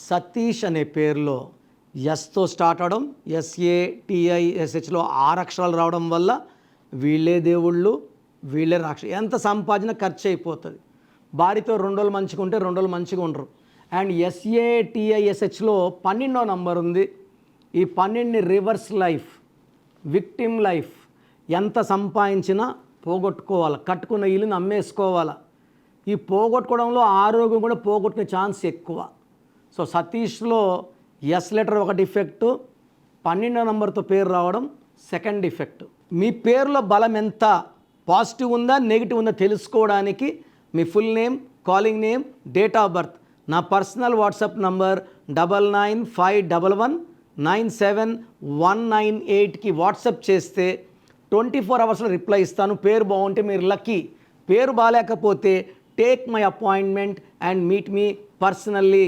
సతీష్ అనే పేరులో ఎస్తో స్టార్ట్ అవడం, SATISHలో 6 అక్షరాలు రావడం వల్ల వీళ్ళే దేవుళ్ళు, వీళ్ళే ఎంత సంపాదన ఖర్చు అయిపోతుంది. భార్యతో 2 రోజులు మంచిగా ఉంటే 2 రోజులు మంచిగా ఉండరు. అండ్ SATISHలో 12వ నంబర్ ఉంది. ఈ 12ని రివర్స్ లైఫ్, విక్టిమ్ లైఫ్. ఎంత సంపాదించినా పోగొట్టుకోవాలి, కట్టుకున్న ఇల్లుని అమ్మేసుకోవాలి. ఈ పోగొట్టుకోవడంలో ఆరోగ్యం కూడా పోగొట్టుకునే ఛాన్స్ ఎక్కువ. సో సతీష్లో ఎస్ లెటర్ ఒక డిఫెక్ట్, 12వ నంబర్తో పేరు రావడం సెకండ్ డిఫెక్ట్. మీ పేరులో బలం ఎంత పాజిటివ్ ఉందా నెగిటివ్ ఉందా తెలుసుకోవడానికి మీ full name, calling name, date of birth, నా పర్సనల్ వాట్సాప్ నంబర్ 9951971998కి వాట్సాప్ చేస్తే 24 అవర్స్లో రిప్లై ఇస్తాను. పేరు బాగుంటే మీరు లక్కీ, పేరు బాగాలేకపోతే take my appointment and meet me personally.